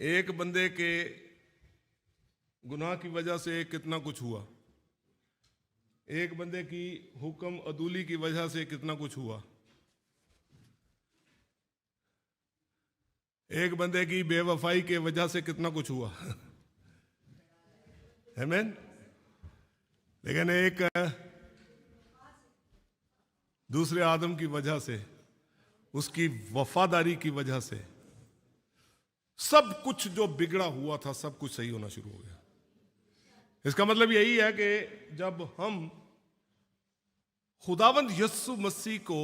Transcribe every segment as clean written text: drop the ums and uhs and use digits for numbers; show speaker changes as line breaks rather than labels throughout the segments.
एक बंदे के गुनाह की वजह से कितना कुछ हुआ, एक बंदे की हुक्म अदूली की वजह से कितना कुछ हुआ, एक बंदे की बेवफाई के वजह से कितना कुछ हुआ। आमीन। लेकिन एक दूसरे आदम की वजह से, उसकी वफादारी की वजह से सब कुछ जो बिगड़ा हुआ था सब कुछ सही होना शुरू हो गया। इसका मतलब यही है कि जब हम खुदावंद यीशु मसीह को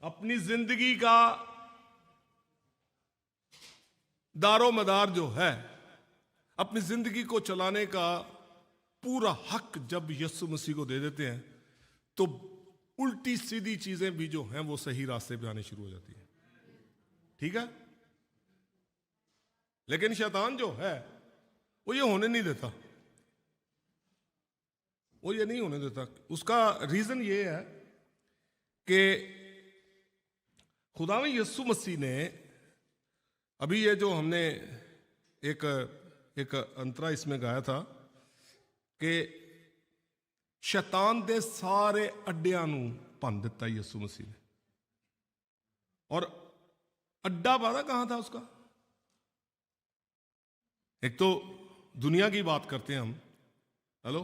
अपनी जिंदगी का दारो मदार जो है, अपनी जिंदगी को चलाने का पूरा हक जब यीशु मसीह को दे देते हैं, तो उल्टी सीधी चीजें भी जो हैं वो सही रास्ते पे आने शुरू हो जाती है। ठीक है। लेकिन शैतान जो है वो ये होने नहीं देता, वो ये नहीं होने देता। उसका रीजन ये है कि खुदावंद यीशु मसीह ने, अभी ये जो हमने एक अंतरा इसमें गाया था कि शैतान दे सारे अड्डियां नूं भन दिता यीशु मसीह ने। और अड्डा पता कहां था उसका? एक तो दुनिया की बात करते हैं हम, हेलो,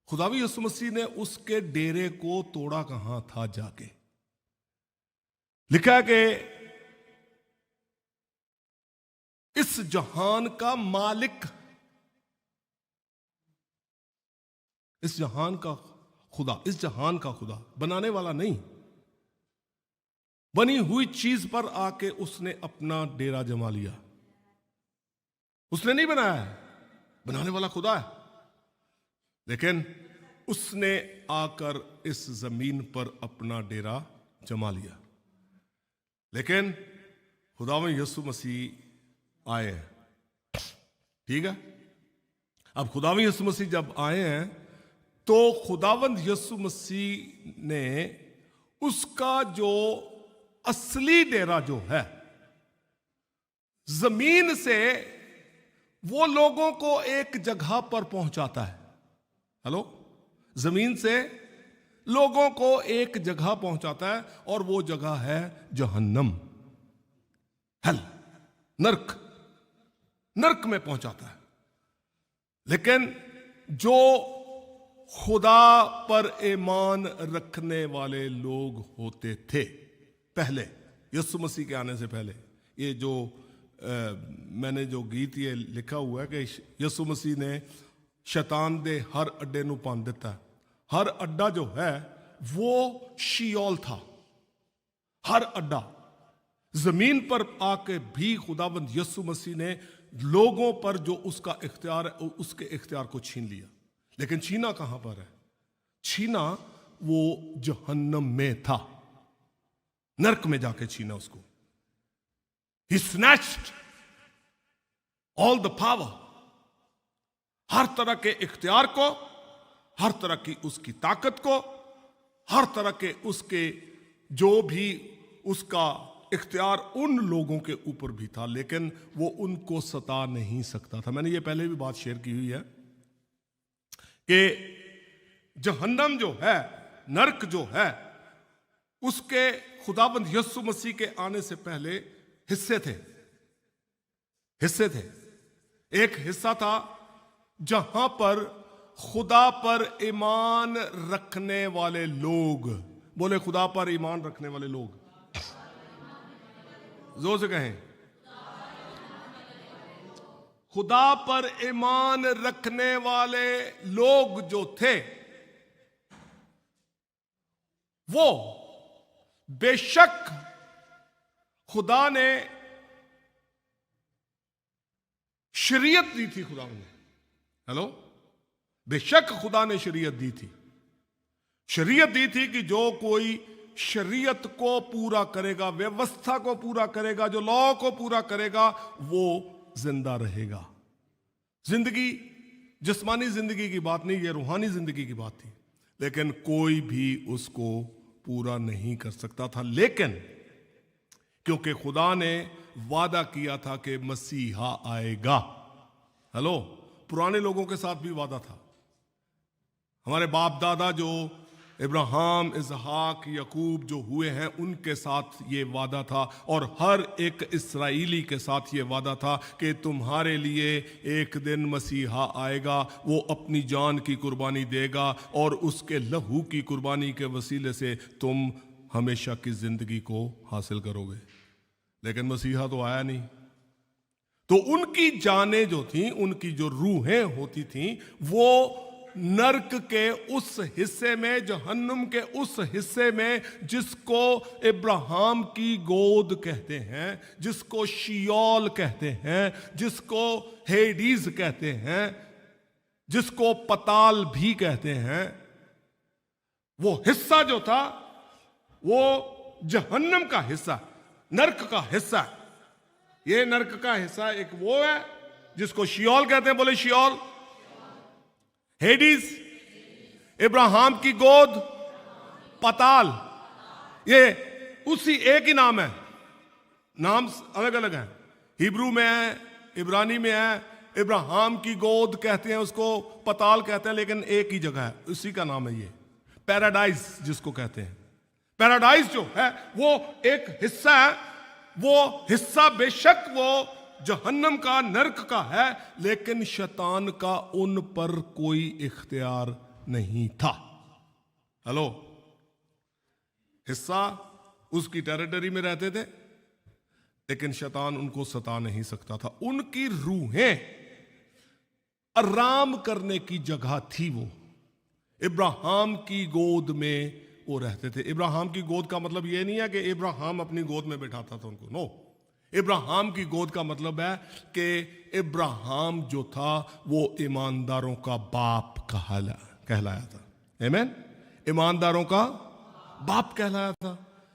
खुदावंद यीशु मसीह ने उसके डेरे को तोड़ा कहां था? जाके लिखा है कि इस जहान का मालिक, इस जहान का खुदा, इस जहान का खुदा, बनाने वाला नहीं, बनी हुई चीज पर आके उसने अपना डेरा जमा लिया। उसने नहीं बनाया है, बनाने वाला खुदा है, लेकिन उसने आकर इस जमीन पर अपना डेरा जमा लिया। लेकिन खुदावंद यीशु मसीह आए हैं। ठीक है। अब खुदावंद यीशु मसीह जब आए हैं तो खुदावंद यीशु मसीह ने उसका जो असली डेरा जो है, जमीन से वो लोगों को एक जगह पर पहुंचाता है। हेलो, जमीन से लोगों को एक जगह पहुंचाता है, और वो जगह है जहन्नम, हेल, नरक, नरक में पहुंचाता है। लेकिन जो खुदा पर ईमान रखने वाले लोग होते थे पहले, यीशु मसीह के आने से पहले, ये जो मैंने जो गीत ये लिखा हुआ है कि यीशु मसीह ने शैतान दे हर अड्डे नूं भन दिता है। हर अड्डा जो है वो शियोल था, हर अड्डा। जमीन पर आके भी खुदावंद यीशु मसीह ने लोगों पर जो उसका इख्तियार है, उसके इख्तियार को छीन लिया। लेकिन छीना कहां पर है? छीना वो जहन्नम में था, नरक में जाके छीना उसको। He snatched all the power, हर तरह के इख्तियार को, हर तरह की उसकी ताकत को, हर तरह के उसके जो भी उसका इख्तियार उन लोगों के ऊपर भी था, लेकिन वो उनको सता नहीं सकता था। मैंने ये पहले भी बात शेयर की हुई है कि जहन्नम जो है, नरक जो है, उसके खुदावंद यीशु मसीह के आने से पहले हिस्से थे, हिस्से थे। एक हिस्सा था जहां पर खुदा पर ईमान रखने वाले लोग, बोले खुदा पर ईमान रखने वाले लोग, जोर से कहें, खुदा पर ईमान रखने वाले लोग जो थे, वो बेशक खुदा ने शरीयत दी थी, खुदा ने, हेलो, बेशक खुदा ने शरीयत दी थी। शरीयत दी थी कि जो कोई शरीयत को पूरा करेगा, व्यवस्था को पूरा करेगा, जो लॉ को पूरा करेगा, वो जिंदा रहेगा। जिंदगी, जिस्मानी जिंदगी की बात नहीं, ये रूहानी जिंदगी की बात थी। लेकिन कोई भी उसको पूरा नहीं कर सकता था। लेकिन क्योंकि खुदा ने वादा किया था कि मसीहा आएगा। हेलो, पुराने लोगों के साथ भी वादा था। हमारे बाप दादा जो इब्राहिम, इसहाक, याकूब जो हुए हैं, उनके साथ ये वादा था, और हर एक इस्राएली के साथ ये वादा था कि तुम्हारे लिए एक दिन मसीहा आएगा, वो अपनी जान की कुर्बानी देगा और उसके लहू की कुर्बानी के वसीले से तुम हमेशा की जिंदगी को हासिल करोगे। लेकिन मसीहा तो आया नहीं। तो उनकी जानें जो थी, उनकी जो रूहें होती थी, वो नरक के उस हिस्से में, जहन्नुम के उस हिस्से में जिसको इब्राहिम की गोद कहते हैं, जिसको शियोल कहते हैं, जिसको हेडीज कहते हैं, जिसको पताल भी कहते हैं, वो हिस्सा जो था वो जहन्नम का हिस्सा, नरक का हिस्सा। ये नरक का हिस्सा एक वो है जिसको शियोल कहते हैं। बोले शियोल। हेडीज, इब्राहिम की गोद, पताल, ये उसी एक ही नाम है। नाम अलग अलग हैं, हिब्रू में है, इब्रानी में है। इब्राहिम की गोद कहते हैं उसको, पताल कहते हैं, लेकिन एक ही जगह है, उसी का नाम है ये पैराडाइज जिसको कहते हैं। पैराडाइज जो है वो एक हिस्सा है। वो हिस्सा बेशक वो जहन्नम का, नरक का है, लेकिन शैतान का उन पर कोई इख्तियार नहीं था। हेलो, हिस्सा उसकी टेरिटरी में रहते थे, लेकिन शैतान उनको सता नहीं सकता था। उनकी रूहें आराम करने की जगह थी। वो इब्राहिम की गोद में वो रहते थे। इब्राहिम की गोद का मतलब ये नहीं है कि इब्राहिम अपनी गोद में बैठाता था उनको, नो। इब्राहिम की गोद का मतलब है कि इब्राहिम जो था वो ईमानदारों का बाप कहलाया था। आमीन। ईमानदारों का बाप कहलाया था।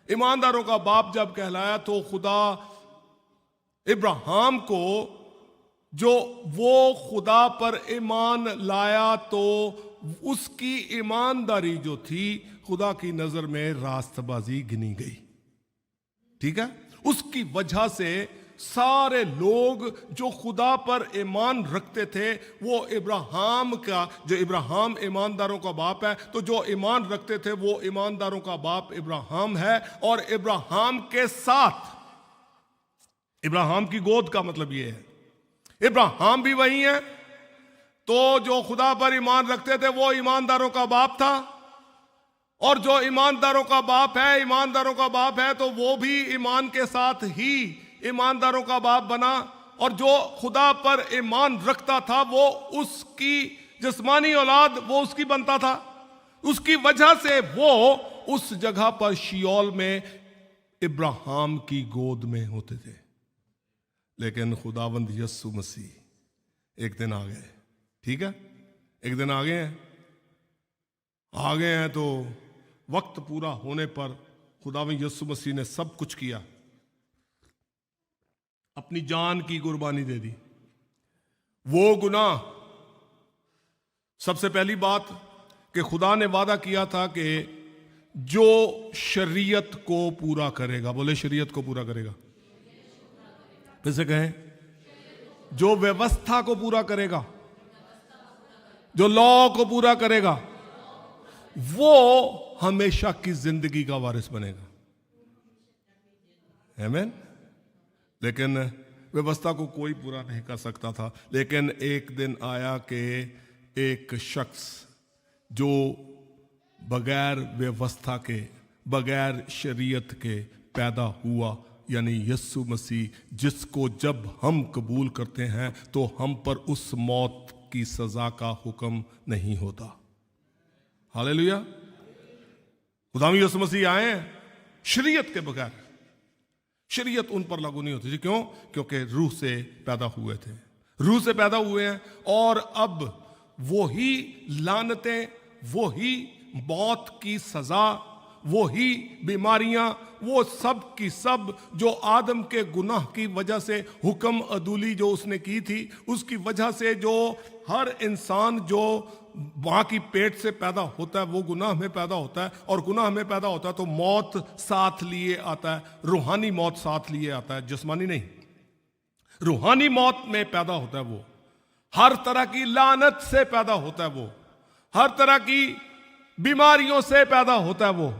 ईमानदारों का बाप जब कहलाया तो खुदा इब्राहिम को, जो वो खुदा पर ईमान लाया, तो उसकी ईमानदारी जो थी खुदा की नजर में रास्तबाजी गिनी गई। ठीक है। उसकी वजह से सारे लोग जो खुदा पर ईमान रखते थे, वो इब्राहिम का, जो इब्राहिम ईमानदारों का बाप है, तो जो ईमान रखते थे वो ईमानदारों का बाप इब्राहिम है। और इब्राहिम के साथ, इब्राहिम की गोद का मतलब ये है, इब्राहिम भी वही है। तो जो खुदा पर ईमान रखते थे वो ईमानदारों का बाप था, और जो ईमानदारों का बाप है, ईमानदारों का बाप है, तो वो भी ईमान के साथ ही ईमानदारों का बाप बना। और जो खुदा पर ईमान रखता था वो उसकी जिस्मानी औलाद, वो उसकी बनता था। उसकी वजह से वो उस जगह पर शियोल में इब्राहिम की गोद में होते थे। लेकिन खुदावंद यस्सु मसीह एक दिन आ गए। ठीक है, एक दिन आ गए हैं तो वक्त पूरा होने पर खुदावंद यस्सु मसीह ने सब कुछ किया, अपनी जान की कुर्बानी दे दी। वो गुनाह, सबसे पहली बात कि खुदा ने वादा किया था कि जो शरीयत को पूरा करेगा, बोले शरीयत को पूरा करेगा, फिर से कहें, जो व्यवस्था को पूरा करेगा, जो लॉ को पूरा करेगा, वो हमेशा की जिंदगी का वारिस बनेगा। आमीन। लेकिन व्यवस्था को कोई पूरा नहीं कर सकता था। लेकिन एक दिन आया कि एक शख्स जो बगैर व्यवस्था के, बगैर शरीयत के पैदा हुआ, यानी यस्सु मसीह, जिसको जब हम कबूल करते हैं तो हम पर उस मौत की सजा का हुक्म नहीं होता। हालेलुया। खुदावंद यीशु मसीह आए हैं शरीयत के बगैर। शरीयत उन पर लागू नहीं होती थी। क्यों? क्योंकि रूह से पैदा हुए थे, रूह से पैदा हुए हैं। और अब वही लानतें, वही मौत की सजा, वही बीमारियां, वो सब की सब जो आदम के गुनाह की वजह से, हुक्म अदूली जो उसने की थी, उसकी वजह से जो हर इंसान जो मां की पेट से पैदा होता है वो गुनाह में पैदा होता है, और गुनाह में पैदा होता है तो मौत साथ लिए आता है, रूहानी मौत साथ लिए आता है, जिस्मानी नहीं। रूहानी मौत में पैदा होता है वो, हर तरह की लानत से पैदा होता है वो, हर तरह की बीमारियों से पैदा होता है वो।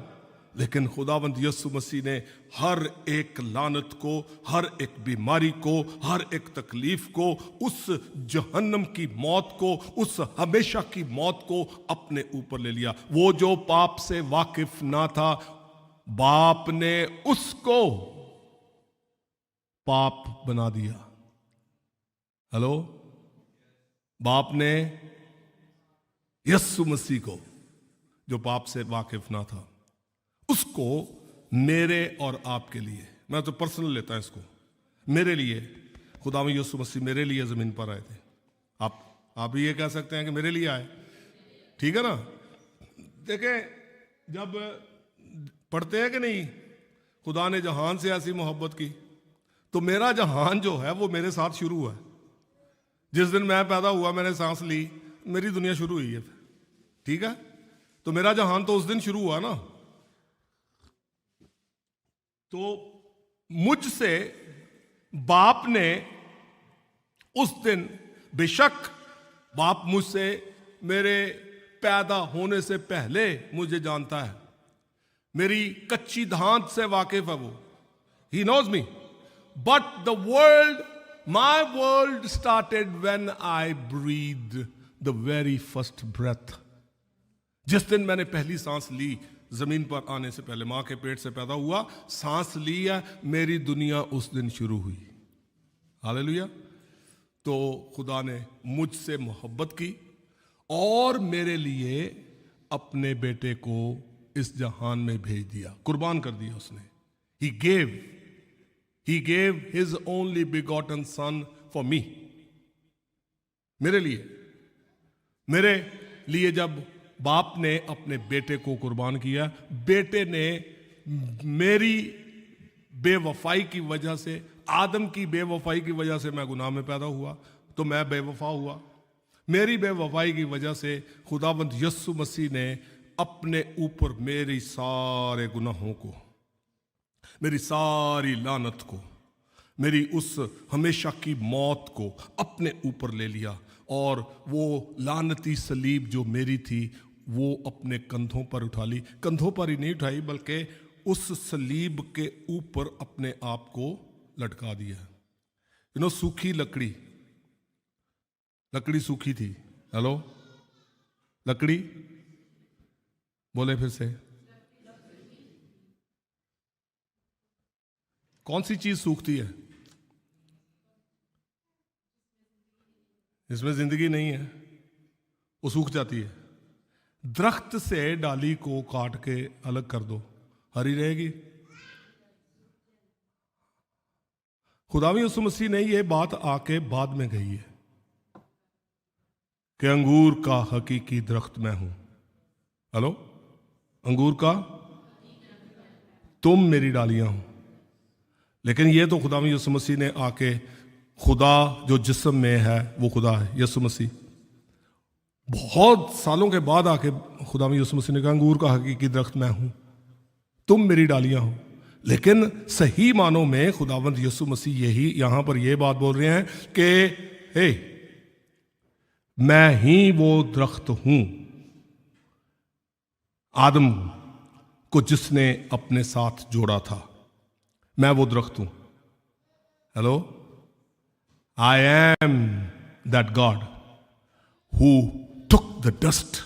लेकिन खुदावंद यीशु मसीह ने हर एक लानत को, हर एक बीमारी को, हर एक तकलीफ को, उस जहन्नम की मौत को, उस हमेशा की मौत को अपने ऊपर ले लिया। वो जो पाप से वाकिफ ना था, बाप ने उसको पाप बना दिया। हेलो, बाप ने यीशु मसीह को, जो पाप से वाकिफ ना था, उसको मेरे और आपके लिए, मैं तो पर्सनल लेता हूं इसको, मेरे लिए खुदा में यीशु मसीह मेरे लिए जमीन पर आए थे। आप भी ये कह सकते हैं कि मेरे लिए आए, ठीक है ना। देखें, जब पढ़ते हैं कि नहीं, खुदा ने जहान से ऐसी मोहब्बत की, तो मेरा जहान जो है वो मेरे साथ शुरू हुआ है। जिस दिन मैं पैदा हुआ, मैंने सांस ली, मेरी दुनिया शुरू हुई है, ठीक है। तो मेरा जहान तो उस दिन शुरू हुआ ना। तो मुझसे बाप ने उस दिन, बेशक बाप मुझसे मेरे पैदा होने से पहले मुझे जानता है, मेरी कच्ची धात से वाकिफ है वो, he knows me, but the world, my world started when I breathe the very first breath. जिस दिन मैंने पहली सांस ली, जमीन पर आने से पहले, मां के पेट से पैदा हुआ, सांस लिया, मेरी दुनिया उस दिन शुरू हुई। हालेलुया। तो खुदा ने मुझसे मोहब्बत की और मेरे लिए अपने बेटे को इस जहान में भेज दिया, कुर्बान कर दिया उसने। He gave his only begotten son for me, मेरे लिए जब बाप ने अपने बेटे को कुर्बान किया, बेटे ने मेरी बेवफाई की वजह से, आदम की बेवफाई की वजह से मैं गुनाह में पैदा हुआ, तो मैं बेवफा हुआ। मेरी बेवफाई की वजह से खुदावंद यीशु मसीह ने अपने ऊपर मेरी सारे गुनाहों को, मेरी सारी लानत को, मेरी उस हमेशा की मौत को अपने ऊपर ले लिया, और वो लानती सलीब जो मेरी थी वो अपने कंधों पर उठा ली। कंधों पर ही नहीं उठाई, बल्कि उस सलीब के ऊपर अपने आप को लटका दिया। सूखी लकड़ी सूखी थी। हेलो, लकड़ी बोले फिर से, कौन सी चीज सूखती है? इसमें जिंदगी नहीं है, वो सूख जाती है। दरख्त से डाली को काट के अलग कर दो, हरी रहेगी। खुदावंद यीशु मसीह ने ये बात आके बाद में कही है कि अंगूर का हकीकी दरख्त मैं हूं। हेलो, अंगूर का तुम मेरी डालियां हो। लेकिन ये तो खुदावंद यीशु मसीह ने आके, खुदा जो जिस्म में है वो खुदा है, यीशु मसीह, बहुत सालों के बाद आके खुदावंद यीशु मसीह ने कहा अंगूर का हकीकी दरख्त मैं हूं, तुम मेरी डालियां हो। लेकिन सही मानों में खुदावंद यीशु मसीह यही यहां पर यह बात बोल रहे हैं कि हे, मैं ही वो दरख्त हूं, आदम को जिसने अपने साथ जोड़ा था, मैं वो दरख्त हूं। Hello, I am that God who took the dust,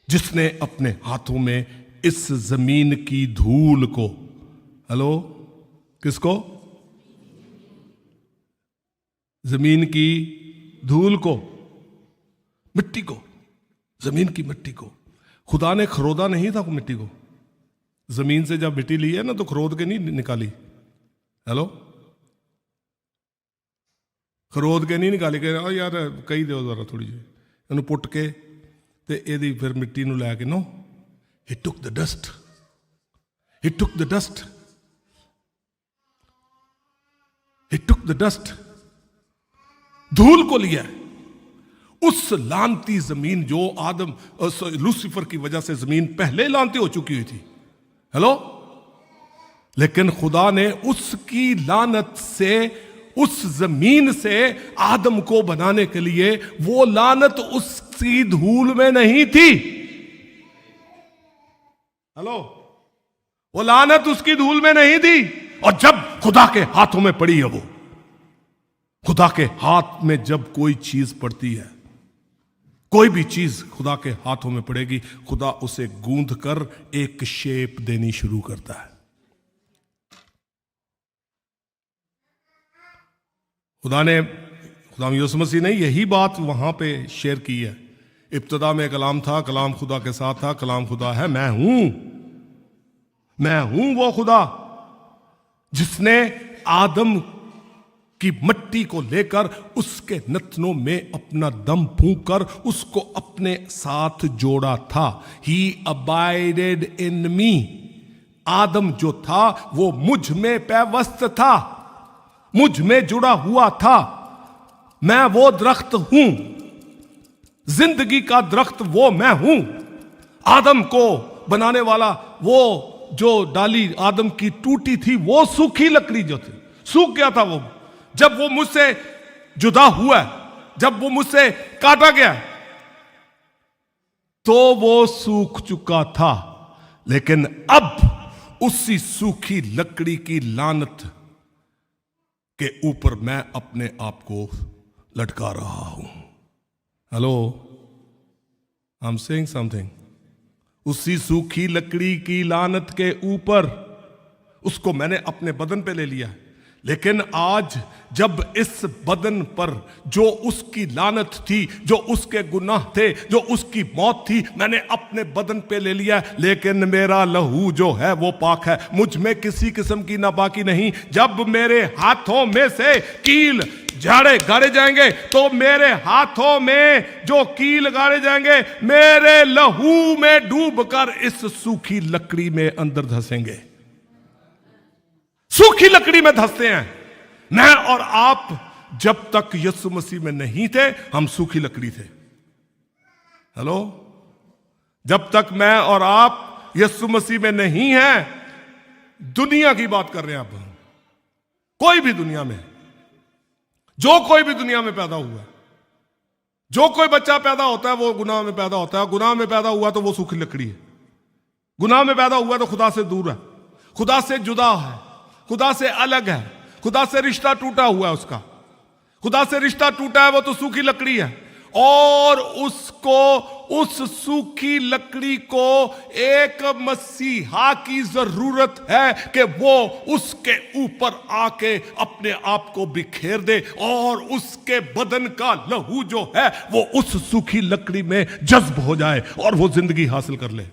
जिसने अपने हाथों में इस जमीन की धूल को, हेलो, किसको? जमीन की धूल को, मिट्टी को, जमीन की मिट्टी को। खुदा ने खरोदा नहीं था मिट्टी को। जमीन से जब मिट्टी ली है ना, तो खरोद के नहीं निकाली। हेलो, खरोद के नहीं निकाली के यार कही दो जरा थोड़ी जी, ਇਹਨੂੰ ਪੁੱਟ ਕੇ ਤੇ ਇਹਦੀ ਫਿਰ ਮਿੱਟੀ ਨੂੰ ਲੈ ਕੇ no, he took the dust, he took the dust, he took the dust, धूल को लिया उस लानती जमीन जो आदम लूसीफर की वजह से जमीन पहले लानती हो चुकी हुई थी। हेलो, लेकिन खुदा ने उसकी लानत से, उस जमीन से आदम को बनाने के लिए, वो लानत उसकी धूल में नहीं थी। हेलो, वो लानत उसकी धूल में नहीं थी। और जब खुदा के हाथों में पड़ी है, वो खुदा के हाथ में जब कोई चीज पड़ती है, कोई भी चीज खुदा के हाथों में पड़ेगी, खुदा उसे गूंथ कर एक शेप देनी शुरू करता है। खुदा यीशु मसीह ने यही बात वहां पे शेयर की है। इब्तिदा में कलाम था, कलाम खुदा के साथ था, कलाम खुदा है। मैं हूं वो खुदा जिसने आदम की मट्टी को लेकर उसके नथनों में अपना दम फूंक कर उसको अपने साथ जोड़ा था। ही अबाइडेड इन मी। आदम जो था वो मुझ में पैवस्त था, मुझ में जुड़ा हुआ था। मैं वो दरख्त हूं, जिंदगी का दरख्त वो मैं हूं। आदम को बनाने वाला, वो जो डाली आदम की टूटी थी, वो सूखी लकड़ी जो थी, सूख गया था वो। जब वो मुझसे जुदा हुआ, जब वो मुझसे काटा गया, तो वो सूख चुका था। लेकिन अब उसी सूखी लकड़ी की लानत के ऊपर मैं अपने आप को लटका रहा हूं। Hello, I am saying something. उसी सूखी लकड़ी की लानत के ऊपर उसको मैंने अपने बदन पे ले लिया। लेकिन आज जब इस बदन पर जो उसकी लानत थी, जो उसके गुनाह थे, जो उसकी मौत थी, मैंने अपने बदन पे ले लिया। लेकिन मेरा लहू जो है वो पाक है, मुझ में किसी किस्म की नापाकी नहीं। जब मेरे हाथों में से कील गाड़े जाएंगे, तो मेरे हाथों में जो कील गाड़े जाएंगे मेरे लहू में डूबकर इस सूखी लकड़ी में अंदर धंसेंगे। सूखी लकड़ी में धंसते हैं। मैं और आप जब तक यीशु मसीह में नहीं थे, हम सूखी लकड़ी थे। हेलो, जब तक मैं और आप यीशु मसीह में नहीं हैं, दुनिया की बात कर रहे हैं आप, कोई भी दुनिया में, जो कोई भी दुनिया में पैदा हुआ, जो कोई बच्चा पैदा होता है वो गुनाह में पैदा होता है। गुनाह में पैदा हुआ तो वो सूखी लकड़ी है। गुनाह में पैदा हुआ तो खुदा से दूर है, खुदा से जुदा है, खुदा से अलग है, खुदा से रिश्ता टूटा हुआ है उसका। खुदा से रिश्ता टूटा है, वो तो सूखी लकड़ी है। और उसको, उस सूखी लकड़ी को एक मसीहा की जरूरत है कि वो उसके ऊपर आके अपने आप को बिखेर दे और उसके बदन का लहू जो है वो उस सूखी लकड़ी में जज्ब हो जाए और वो जिंदगी हासिल कर ले।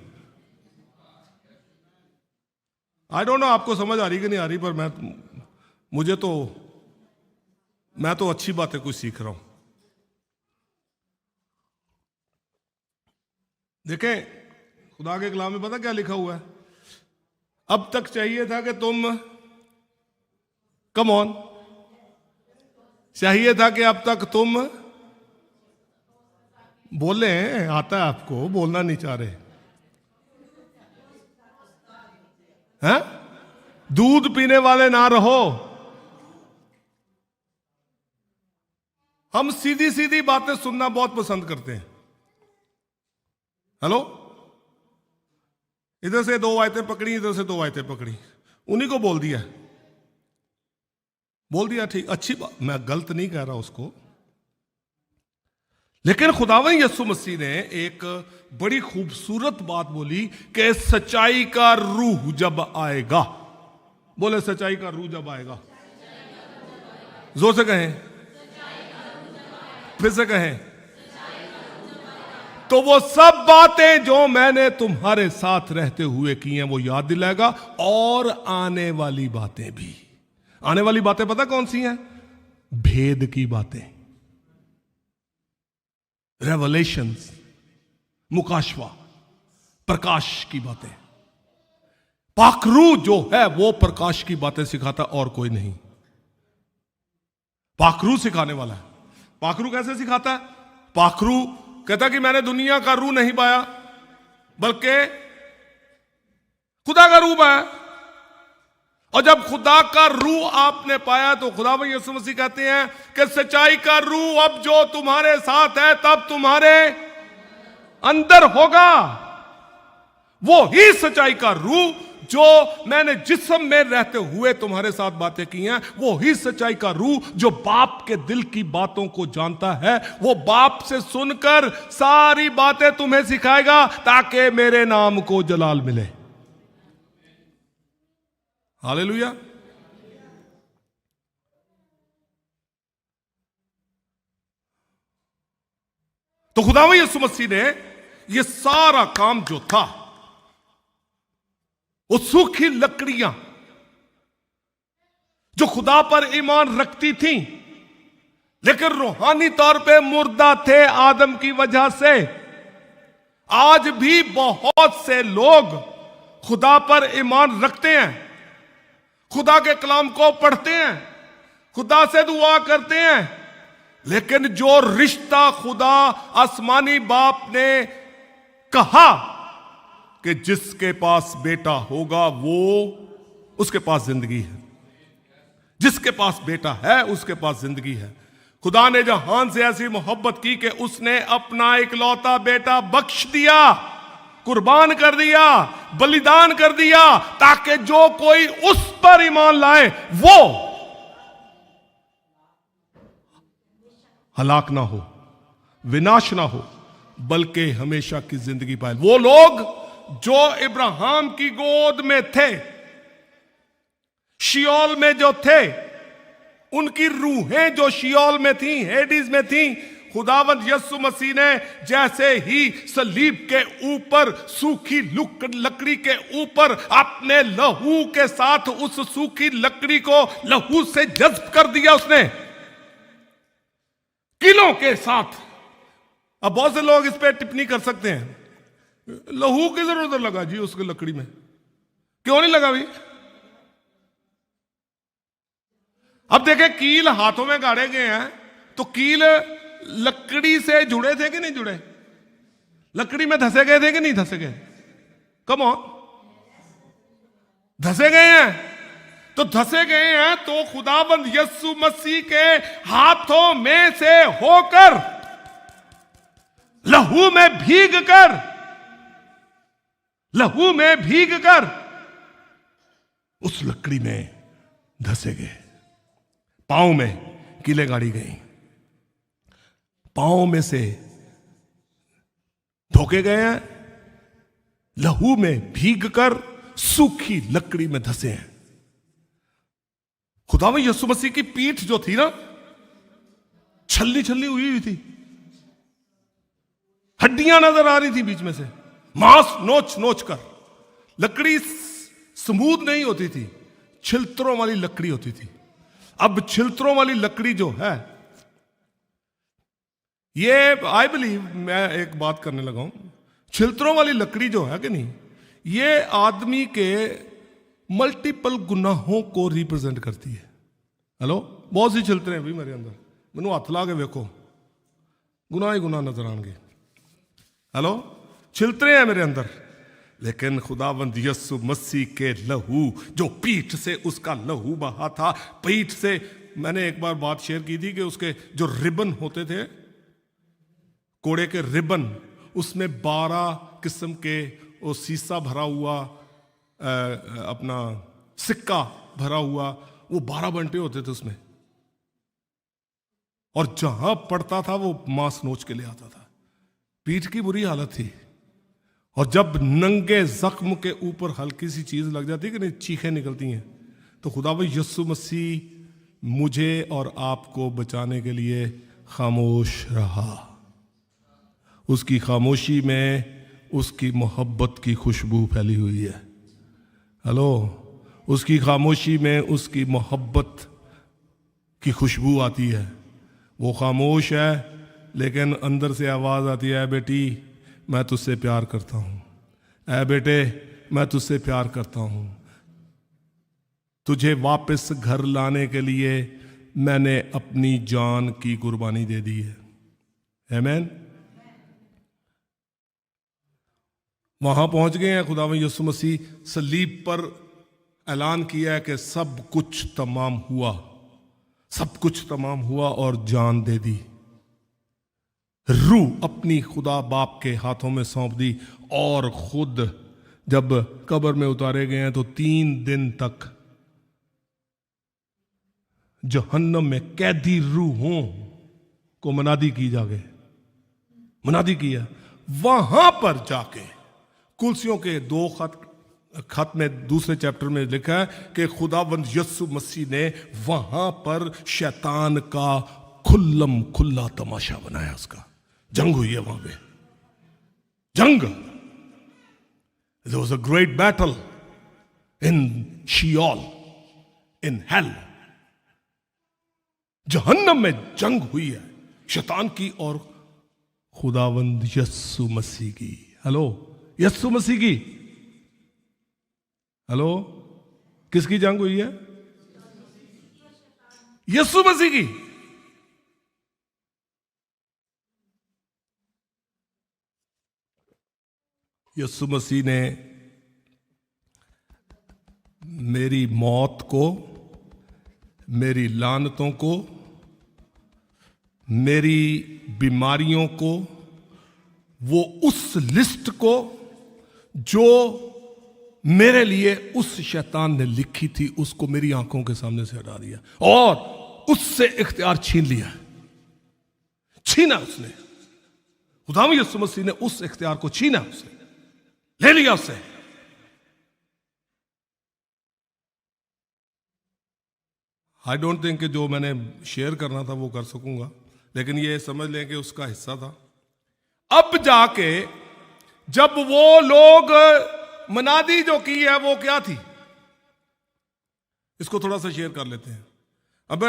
आई डोंट नो आपको समझ आ रही कि नहीं आ रही, पर मैं तो अच्छी बातें कुछ सीख रहा हूं। देखें, खुदा के कलाम में पता क्या लिखा हुआ है? अब तक चाहिए था कि तुम, कम ऑन, चाहिए था कि अब तक तुम बोले, आता है आपको, बोलना नहीं चाह रहे हैं? दूध पीने वाले ना रहो। हम सीधी सीधी बातें सुनना बहुत पसंद करते हैं। हेलो, इधर से 2 आयतें पकड़ी, इधर से 2 आयतें पकड़ी, उन्हीं को बोल दिया, ठीक, अच्छी बात, मैं गलत नहीं कह रहा उसको। लेकिन खुदावंद यीशु मसीह ने एक बड़ी खूबसूरत बात बोली कि सच्चाई का रूह जब आएगा, बोले सच्चाई का रूह जब आएगा, जोर से कहें, फिर से कहें, तो वो सब बातें जो मैंने तुम्हारे साथ रहते हुए की हैं वो याद दिलाएगा, और आने वाली बातें भी। आने वाली बातें पता कौन सी हैं? भेद की बातें, रेवलेशंस, मुकाशवा, प्रकाश की बातें। पाखरू जो है वो प्रकाश की बातें सिखाता, और कोई नहीं। पाखरू सिखाने वाला है। पाखरू कैसे सिखाता है? पाखरू कहता कि मैंने दुनिया का रूह नहीं पाया, बल्कि खुदा का रूह पाया। और जब खुदा का रूह आपने पाया तो खुदा भाई यीशु मसीह कहते हैं कि सच्चाई का रूह अब जो तुम्हारे साथ है तब तुम्हारे अंदर होगा। वो ही सच्चाई का रूह जो मैंने जिस्म में रहते हुए तुम्हारे साथ बातें की हैं, वो ही सच्चाई का रूह जो बाप के दिल की बातों को जानता है, वो बाप से सुनकर सारी बातें तुम्हें सिखाएगा ताकि मेरे नाम को जलाल मिले। हालेलुया। तो खुदावंद यीशु मसीह ने ये सारा काम जो था, वो सूखी लकड़ियां जो खुदा पर ईमान रखती थीं लेकिन रूहानी तौर पे मुर्दा थे आदम की वजह से, आज भी बहुत से लोग खुदा पर ईमान रखते हैं, खुदा के कलाम को पढ़ते हैं, खुदा से दुआ करते हैं, लेकिन जो रिश्ता खुदा आसमानी बाप ने कहा कि जिसके पास बेटा होगा वो उसके पास जिंदगी है, जिसके पास बेटा है उसके पास जिंदगी है। खुदा ने जहान से ऐसी मोहब्बत की कि उसने अपना इकलौता बेटा बख्श दिया, कुर्बान कर दिया, बलिदान कर दिया, ताकि जो कोई उस पर ईमान लाए वो हलाक ना हो, विनाश ना हो, बल्कि हमेशा की जिंदगी पाए। वो लोग जो इब्राहिम की गोद में थे, शियोल में जो थे, उनकी रूहें जो शियोल में थी, हेडिस में थी, खुदावंद यीशु मसीह ने जैसे ही सलीब के ऊपर सूखी लकड़ी के ऊपर अपने लहू के साथ उस सूखी लकड़ी को लहू से जज्ब कर दिया, उसने किलों के साथ। अब बहुत से लोग इस पे टिप्पणी कर सकते हैं, लहू किधर उधर लगा जी उसके लकड़ी में, क्यों नहीं लगा भाई? अब देखें, कील हाथों में गाड़े गए हैं तो कील लकड़ी से जुड़े थे कि नहीं जुड़े? लकड़ी में धसे गए थे कि नहीं धसे गए? कम ऑन, धसे गए हैं। तो धसे गए हैं तो खुदाबंद यीशु मसीह के हाथों में से होकर लहू में भीग कर, लहू में भीग कर उस लकड़ी में धसे गए। पांव में कीलें गाड़ी गई, पांव में से धोके गए हैं, लहू में भीग कर सूखी लकड़ी में धसे हैं। खुदावंद यीशु मसीह की पीठ जो थी ना, छल्ली छल्ली हुई थी, हड्डियां नजर आ रही थी बीच में से, मांस नोच नोच कर। लकड़ी स्मूथ नहीं होती थी, छिलतरों वाली लकड़ी होती थी। अब छिलतरों वाली लकड़ी जो है, ये आई बिलीव, मैं एक बात करने लगा हूं, छिलतरों वाली लकड़ी जो है कि नहीं, ये आदमी के मल्टीपल गुनाहों को रिप्रेजेंट करती है। हेलो, बहुत सी छिलतरे हैं भी मेरे अंदर, मैनू हथ ला के वेखो, गुनाह ही गुनाह नजर आएंगे। हेलो, छिलतरे हैं मेरे अंदर, लेकिन खुदावंद यीशु मसीह के लहू जो पीठ से उसका लहू बहा था, पीठ से, मैंने एक बार बात शेयर की थी कि उसके जो रिबन होते थे, कोड़े के रिबन, उसमें 12 किस्म के वो सीसा भरा हुआ, अपना सिक्का भरा हुआ, वो 12 बंटे होते थे उसमें, और जहां पड़ता था वो मांस नोच के ले आता था। पीठ की बुरी हालत थी, और जब नंगे जख्म के ऊपर हल्की सी चीज लग जाती है कि नहीं, चीखें निकलती हैं। तो खुदावंद यीशु मसीह मुझे और आपको बचाने के लिए खामोश रहा। उसकी खामोशी में उसकी मोहब्बत की खुशबू फैली हुई है। हेलो, उसकी खामोशी में उसकी मोहब्बत की खुशबू आती है। वो खामोश है, लेकिन अंदर से आवाज आती है, बेटी मैं तुझसे प्यार करता हूं, ऐ बेटे मैं तुझसे प्यार करता हूं, तुझे वापस घर लाने के लिए मैंने अपनी जान की कुर्बानी दे दी है। आमीन। वहां पहुंच गए हैं। खुदावंद यीशु मसीह सलीब पर ऐलान किया है कि सब कुछ तमाम हुआ, सब कुछ तमाम हुआ, और जान दे दी। रूह अपनी खुदा बाप के हाथों में सौंप दी, और खुद जब कब्र में उतारे गए हैं तो 3 दिन तक जहन्नम में कैदी रूहों को मनादी की जाके, मनादी किया। वहां पर जाके कुलसियों के 2 खत में दूसरे चैप्टर में लिखा है कि खुदावंद यीशु मसीह ने वहां पर शैतान का खुल्लम खुल्ला तमाशा बनाया। उसका जंग हुई है वहां पे, जंग। There was a great battle in Sheol, in hell. जहन्नम में जंग हुई है शैतान की और खुदावंद यीशु मसीह की। हेलो, यीशु मसीह की। हेलो, किसकी जंग हुई है? यीशु मसीह की। यीशु मसीह ने मेरी मौत को, मेरी लानतों को, मेरी बीमारियों को, वो उस लिस्ट को जो मेरे लिए उस शैतान ने लिखी थी, उसको मेरी आंखों के सामने से हटा दिया और उससे इख्तियार छीन लिया। छीना उसने, खुदावंद यीशु मसीह ने उस इख्तियार को छीना, उसने ले लिया उससे। आई डोंट थिंक कि जो मैंने शेयर करना था वो कर सकूंगा, लेकिन ये समझ लें कि उसका हिस्सा था। अब जाके जब वो लोग मनादी जो की है वो क्या थी, इसको थोड़ा सा शेयर कर लेते हैं। अब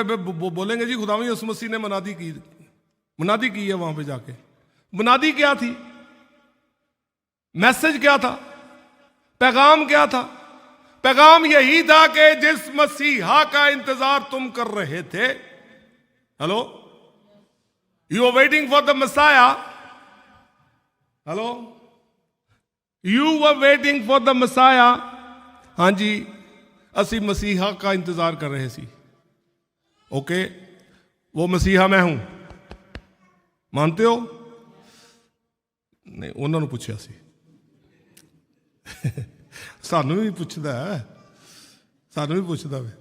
बोलेंगे जी खुदावंद यीशु मसीह ने मनादी की है वहां पे जाके। मनादी क्या थी? मैसेज क्या था? पैगाम क्या था? पैगाम यही था कि जिस मसीहा का इंतजार तुम कर रहे थे, hello, you are waiting for the messiah, hello, you are waiting for the messiah. हां जी, असी मसीहा का इंतजार कर रहे सी। ओके, वो मसीहा मैं हूं, मानते हो? नहीं, उन्होंने पूछा सी। सानू भी पूछता है, सानू भी पूछता है।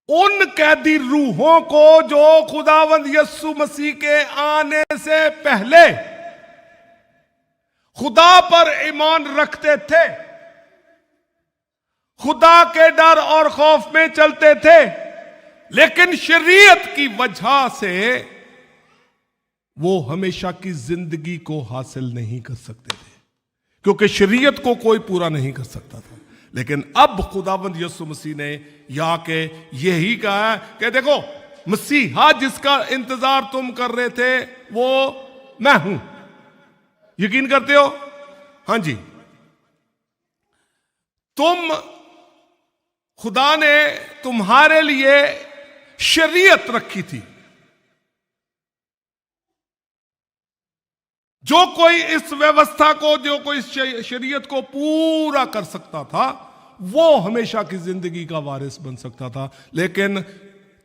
उन कैदी रूहों को जो खुदावंद यीशु मसीह के आने से पहले खुदा पर ईमान रखते थे, खुदा के डर और खौफ में चलते थे, लेकिन शरीयत की वजह से वो हमेशा की जिंदगी को हासिल नहीं कर सकते थे, क्योंकि शरीयत को कोई पूरा नहीं कर सकता था। लेकिन अब खुदावंद यीशु मसीह ने यहाँ के यही कहा है कि देखो, मसीहा जिसका इंतजार तुम कर रहे थे वो मैं हूं। यकीन करते हो? हां जी। खुदा ने तुम्हारे लिए शरीयत रखी थी। जो कोई इस व्यवस्था को, जो कोई शरीयत को पूरा कर सकता था, वो हमेशा की जिंदगी का वारिस बन सकता था। लेकिन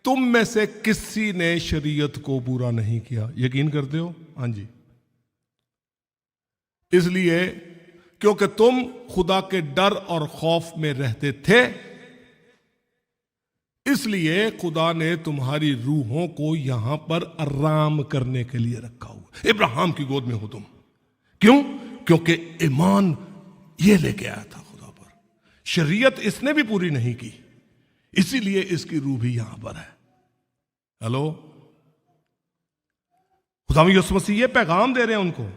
तुम में से किसी ने शरीयत को पूरा नहीं किया। यकीन करते हो? हां जी। इसलिए क्योंकि तुम खुदा के डर और खौफ में रहते थे, इसलिए खुदा ने तुम्हारी रूहों को यहां पर आराम करने के लिए रखा हुआ। इब्राहिम की गोद में हो तुम। क्यों? क्योंकि ईमान ये लेके आया था खुदा पर। शरीयत इसने भी पूरी नहीं की, इसीलिए इसकी रूह भी यहां पर है। हेलो, खुदावंद यीशु मसीह ये पैगाम दे रहे हैं उनको,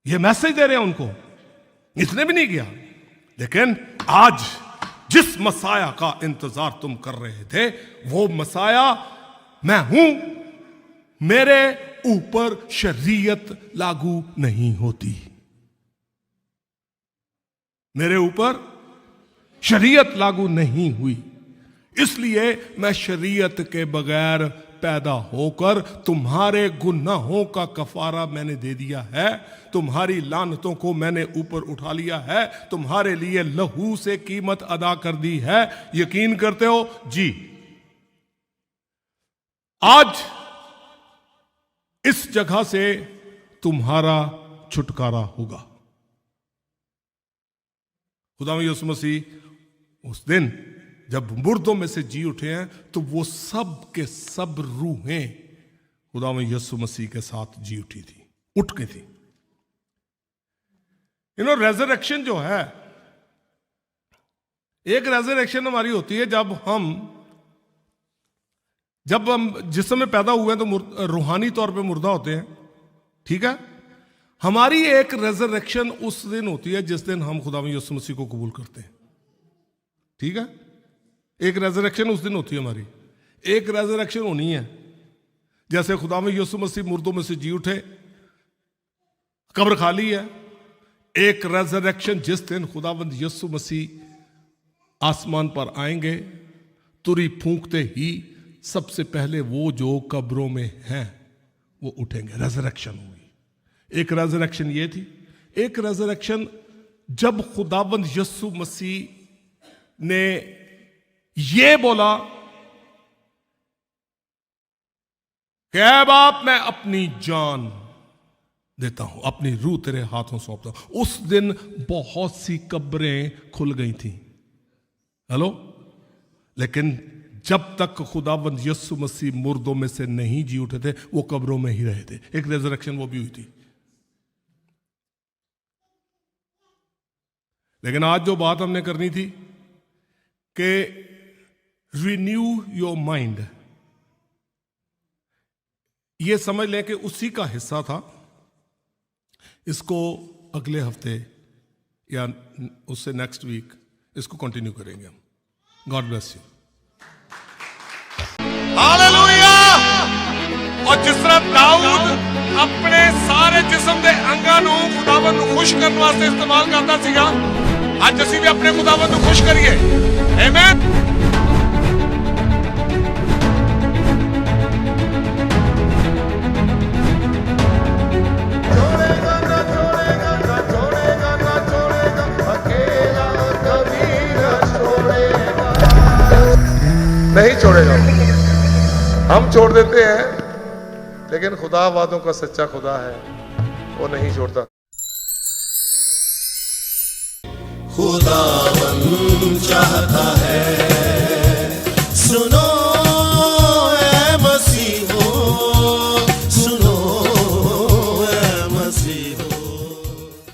ये मैसेज दे रहे हैं उनको। इसने भी नहीं किया, लेकिन आज जिस मसाया का इंतजार तुम कर रहे थे, वो मसाया मैं हूं। मेरे ऊपर शरीयत लागू नहीं होती, मेरे ऊपर शरीयत लागू नहीं हुई, इसलिए मैं शरीयत के बगैर पैदा होकर तुम्हारे गुनाहों का कफारा मैंने दे दिया है, तुम्हारी लानतों को मैंने ऊपर उठा लिया है, तुम्हारे लिए लहू से कीमत अदा कर दी है। यकीन करते हो? जी। आज इस जगह से तुम्हारा छुटकारा होगा। खुदा यीशु मसीह उस दिन जब मुर्दों में से जी उठे हैं तो वो सब के सब रूहें खुदा यीशु मसीह के साथ जी उठी थी, उठ गई थी। रेजरेक्शन जो है, एक रेजरेक्शन हमारी होती है जब हम जिस समय पैदा हुए हैं तो रूहानी तौर पे मुर्दा होते हैं, ठीक है। हमारी एक रेजरेक्शन उस दिन होती है जिस दिन हम खुदा यीशु मसीह को कबूल करते हैं, ठीक है। एक रेजरेक्शन उस दिन होती है हमारी। एक रेजरेक्शन होनी है जैसे खुदा यीशु मसीह मुर्दों में से जी उठे, कब्र खाली है। एक रेजरेक्शन जिस दिन खुदावंद यीशु मसीह आसमान पर आएंगे, तुरी फूंकते ही सबसे पहले वो जो कब्रों में हैं वो उठेंगे। रेजरेक्शन होगी। एक रेजरेक्शन ये थी। एक रेजरेक्शन जब खुदावंद यीशु मसीह ने ये बोला कि ऐ बाप मैं अपनी जान देता हूं, अपनी रूह तेरे हाथों सौंपता हूं, उस दिन बहुत सी कब्रें खुल गई थी। हेलो। लेकिन जब तक खुदावंद यीशु मसीह मुर्दों में से नहीं जी उठे थे वो कब्रों में ही रहे थे। एक रेजरेक्शन वो भी हुई थी। लेकिन आज जो बात हमने करनी थी कि रिन्यू योर माइंड, ये समझ लें कि उसी का हिस्सा था। इसको अगले हफ्ते या उससे नेक्स्ट वीक इसको कंटिन्यू करेंगे हम। God bless you.
हालेलुया। और जिस तरह दाऊद अपने सारे जिस्म के अंगां नूं खुदावंद नूं खुश करने वास्ते इस्तेमाल करता सीगा, आज ਅਸੀਂ भी अपने खुदावंद नूं खुश करिए। आमीन।
नहीं छोड़ेगा। हम छोड़ देते हैं, लेकिन खुदा वादों का सच्चा खुदा है, वो नहीं छोड़ता।
खुदा चाहता है